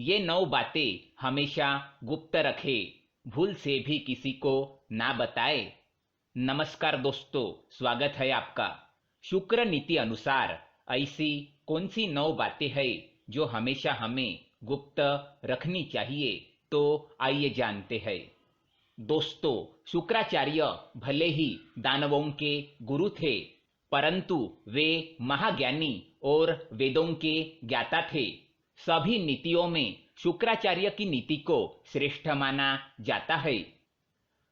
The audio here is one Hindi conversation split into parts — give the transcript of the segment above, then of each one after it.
ये 9 बातें हमेशा गुप्त रखे, भूल से भी किसी को ना बताए। नमस्कार दोस्तों, स्वागत है आपका। शुक्र नीति अनुसार ऐसी कौन सी 9 बातें हैं जो हमेशा हमें गुप्त रखनी चाहिए, तो आइए जानते हैं। दोस्तों, शुक्राचार्य भले ही दानवों के गुरु थे, परंतु वे महाज्ञानी और वेदों के ज्ञाता थे। सभी नीतियों में शुक्राचार्य की नीति को श्रेष्ठ माना जाता है।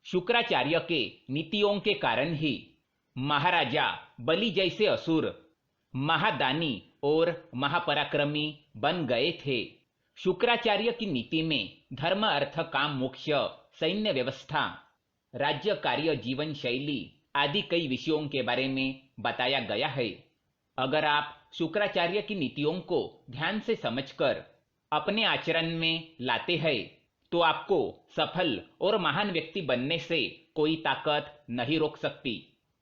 शुक्राचार्य के नीतियों के कारण ही महाराजा बलि जैसे असुर महादानी और महापराक्रमी बन गए थे। शुक्राचार्य की नीति में धर्म, अर्थ, काम, मोक्ष, सैन्य व्यवस्था, राज्य कार्य, जीवन शैली आदि कई विषयों के बारे में बताया गया है। अगर आप शुक्राचार्य की नीतियों को ध्यान से समझकर अपने आचरण में लाते हैं, तो आपको सफल और महान व्यक्ति बनने से कोई ताकत नहीं रोक सकती,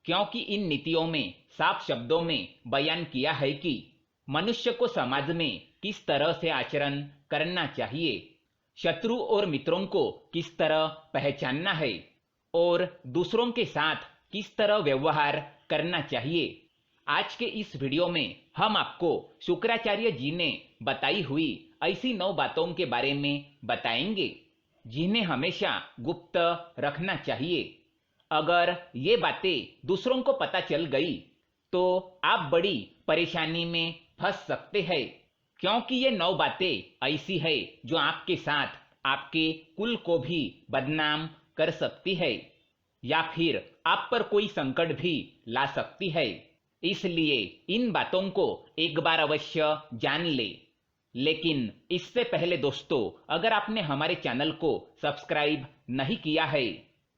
क्योंकि इन नीतियों में साफ शब्दों में बयान किया है कि मनुष्य को समाज में किस तरह से आचरण करना चाहिए, शत्रु और मित्रों को किस तरह पहचानना है और दूसरों के साथ किस तरह व्यवहार करना चाहिए। आज के इस वीडियो में हम आपको शुक्राचार्य जी ने बताई हुई ऐसी 9 बातों के बारे में बताएंगे, जिन्हें हमेशा गुप्त रखना चाहिए। अगर ये बातें दूसरों को पता चल गई तो आप बड़ी परेशानी में फंस सकते हैं, क्योंकि ये 9 बातें ऐसी है जो आपके साथ आपके कुल को भी बदनाम कर सकती है या फिर आप पर कोई संकट भी ला सकती है। इसलिए इन बातों को एक बार अवश्य जान ले। लेकिन इससे पहले दोस्तों, अगर आपने हमारे चैनल को सब्सक्राइब नहीं किया है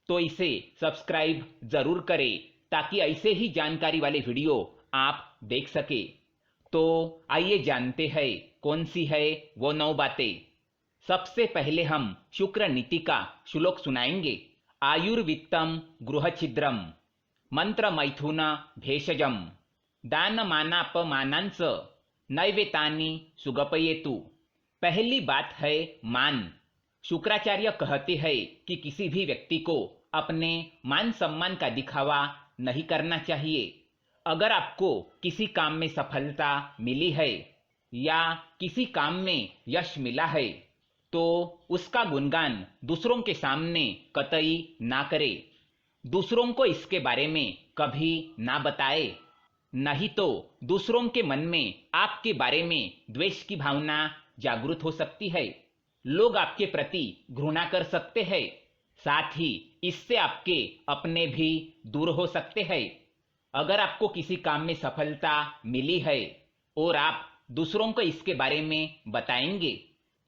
तो इसे सब्सक्राइब जरूर करें, ताकि ऐसे ही जानकारी वाले वीडियो आप देख सके। तो आइए जानते हैं कौन सी है वो 9 बातें। सबसे पहले हम शुक्र नीति का श्लोक सुनाएंगे। आयुर्वित्तम गृहछिद्रम मंत्र मैथुन भेषजम दानमानापमानांस नैवेतानि सुगपयेतु। पहली बात है मान। शुक्राचार्य कहते हैं कि किसी भी व्यक्ति को अपने मान सम्मान का दिखावा नहीं करना चाहिए। अगर आपको किसी काम में सफलता मिली है या किसी काम में यश मिला है, तो उसका गुणगान दूसरों के सामने कतई ना करे। दूसरों को इसके बारे में कभी ना बताए, नहीं तो दूसरों के मन में आपके बारे में द्वेष की भावना जागृत हो सकती है। लोग आपके प्रति घृणा कर सकते हैं, साथ ही इससे आपके अपने भी दूर हो सकते हैं। अगर आपको किसी काम में सफलता मिली है और आप दूसरों को इसके बारे में बताएंगे,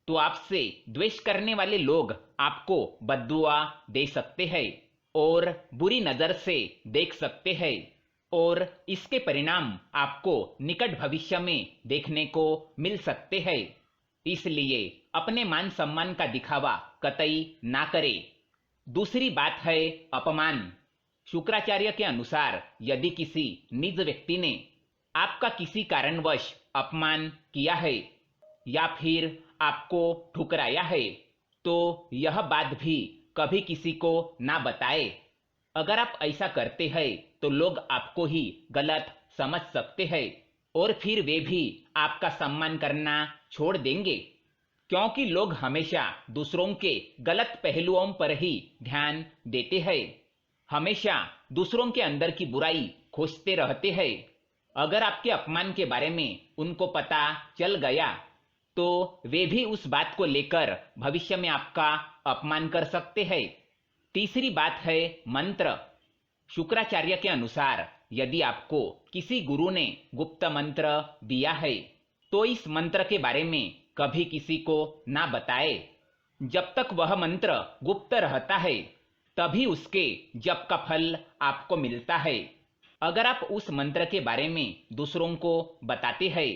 तो आपसे द्वेष करने वाले लोग आपको बद्दुआ दे सकते हैं और बुरी नजर से देख सकते हैं, और इसके परिणाम आपको निकट भविष्य में देखने को मिल सकते हैं। इसलिए अपने मान सम्मान का दिखावा कतई ना करें। दूसरी बात है अपमान। शुक्राचार्य के अनुसार यदि किसी निज व्यक्ति ने आपका किसी कारणवश अपमान किया है या फिर आपको ठुकराया है, तो यह बात भी कभी किसी को ना बताए। अगर आप ऐसा करते हैं तो लोग आपको ही गलत समझ सकते हैं और फिर वे भी आपका सम्मान करना छोड़ देंगे, क्योंकि लोग हमेशा दूसरों के गलत पहलुओं पर ही ध्यान देते हैं, हमेशा दूसरों के अंदर की बुराई खोजते रहते हैं। अगर आपके अपमान के बारे में उनको पता चल गया तो वे भी उस बात को लेकर भविष्य में आपका अपमान कर सकते हैं। तीसरी बात है मंत्र। शुक्राचार्य के अनुसार यदि आपको किसी गुरु ने गुप्त मंत्र दिया है, तो इस मंत्र के बारे में कभी किसी को ना बताए। जब तक वह मंत्र गुप्त रहता है, तभी उसके जप का फल आपको मिलता है। अगर आप उस मंत्र के बारे में दूसरों को बताते हैं,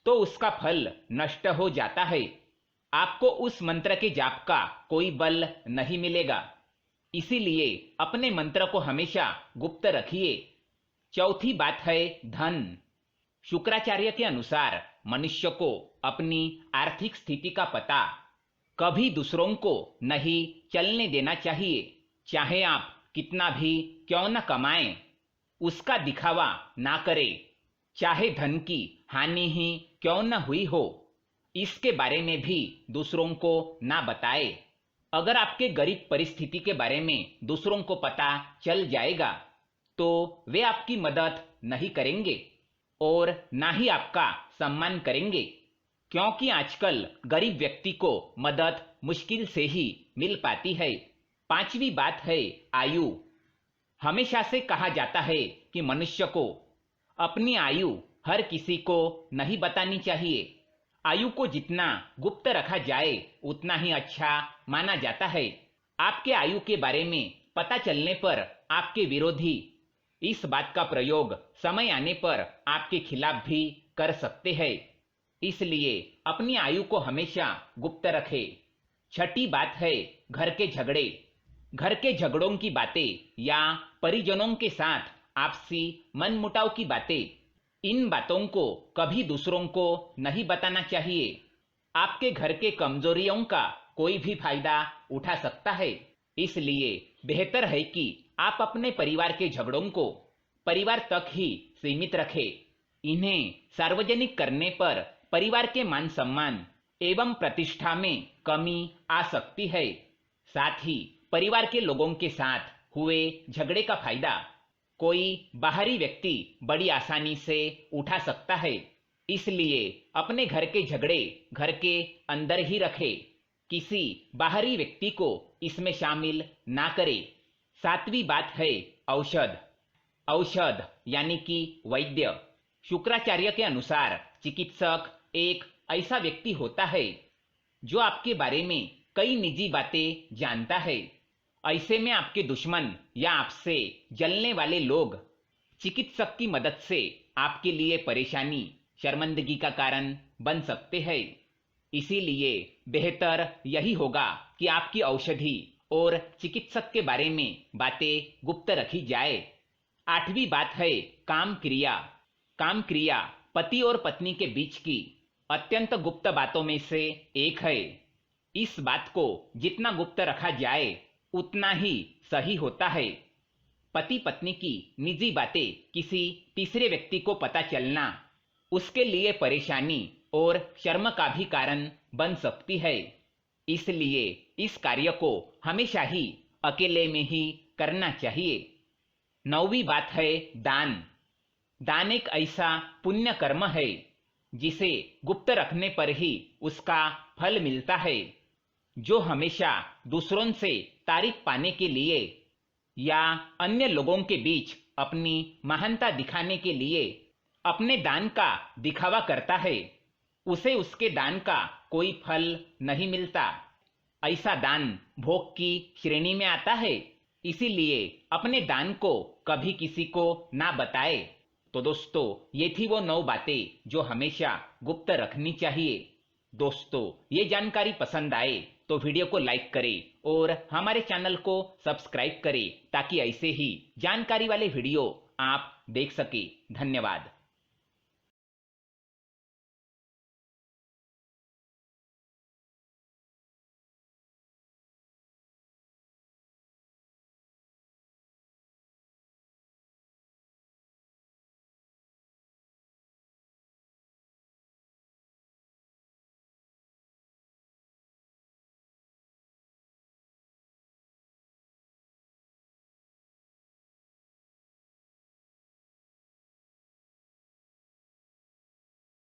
तो उसका फल नष्ट हो जाता है। आपको उस मंत्र के जाप का कोई बल नहीं मिलेगा। इसीलिए अपने मंत्र को हमेशा गुप्त रखिए। चौथी बात है धन। शुक्राचार्य के अनुसार मनुष्य को अपनी आर्थिक स्थिति का पता कभी दूसरों को नहीं चलने देना चाहिए। चाहे आप कितना भी क्यों न कमाएं, उसका दिखावा ना करें। चाहे धन की हानि ही क्यों न हुई हो, इसके बारे में भी दूसरों को ना बताएं। अगर आपके गरीब परिस्थिति के बारे में दूसरों को पता चल जाएगा तो वे आपकी मदद नहीं करेंगे और ना ही आपका सम्मान करेंगे, क्योंकि आजकल गरीब व्यक्ति को मदद मुश्किल से ही मिल पाती है। पांचवी बात है आयु। हमेशा से कहा जाता है कि मनुष्य को अपनी आयु हर किसी को नहीं बतानी चाहिए। आयु को जितना गुप्त रखा जाए उतना ही अच्छा माना जाता है। आपके आयु के बारे में पता चलने पर आपके विरोधी इस बात का प्रयोग समय आने पर आपके खिलाफ भी कर सकते हैं। इसलिए अपनी आयु को हमेशा गुप्त रखें। छठी बात है घर के झगड़े। घर के झगड़ों की बातें या परिजनों के साथ आपसी मनमुटाव की बातें, इन बातों को कभी दूसरों को नहीं बताना चाहिए। आपके घर के कमजोरियों का कोई भी फायदा उठा सकता है। इसलिए बेहतर है कि आप अपने परिवार के झगड़ों को परिवार तक ही सीमित रखें। इन्हें सार्वजनिक करने पर परिवार के मान सम्मान एवं प्रतिष्ठा में कमी आ सकती है। साथ ही परिवार के लोगों के साथ हुए झगड़े का फायदा कोई बाहरी व्यक्ति बड़ी आसानी से उठा सकता है। इसलिए अपने घर के झगड़े घर के अंदर ही रखें, किसी बाहरी व्यक्ति को इसमें शामिल ना करें। सातवीं बात है औषध। औषध यानी कि वैद्य। शुक्राचार्य के अनुसार चिकित्सक एक ऐसा व्यक्ति होता है जो आपके बारे में कई निजी बातें जानता है। ऐसे में आपके दुश्मन या आपसे जलने वाले लोग चिकित्सक की मदद से आपके लिए परेशानी, शर्मिंदगी का कारण बन सकते हैं। इसीलिए बेहतर यही होगा कि आपकी औषधि और चिकित्सक के बारे में बातें गुप्त रखी जाए। आठवीं बात है काम क्रिया। काम क्रिया पति और पत्नी के बीच की अत्यंत गुप्त बातों में से एक है। इस बात को जितना गुप्त रखा जाए उतना ही सही होता है। पति पत्नी की निजी बातें किसी तीसरे व्यक्ति को पता चलना उसके लिए परेशानी और शर्म का भी कारण बन सकती है। इसलिए इस कार्य को हमेशा ही अकेले में ही करना चाहिए। नौवीं बात है दान। दान एक ऐसा पुण्य कर्म है जिसे गुप्त रखने पर ही उसका फल मिलता है। जो हमेशा दूसरों से तारीफ पाने के लिए या अन्य लोगों के बीच अपनी महानता दिखाने के लिए अपने दान का दिखावा करता है, उसे उसके दान का कोई फल नहीं मिलता। ऐसा दान भोग की श्रेणी में आता है। इसीलिए अपने दान को कभी किसी को ना बताए। तो दोस्तों, ये थी वो 9 बातें जो हमेशा गुप्त रखनी चाहिए। दोस्तों, ये जानकारी पसंद आए तो वीडियो को लाइक करें और हमारे चैनल को सब्सक्राइब करें ताकि ऐसे ही जानकारी वाले वीडियो आप देख सके। धन्यवाद।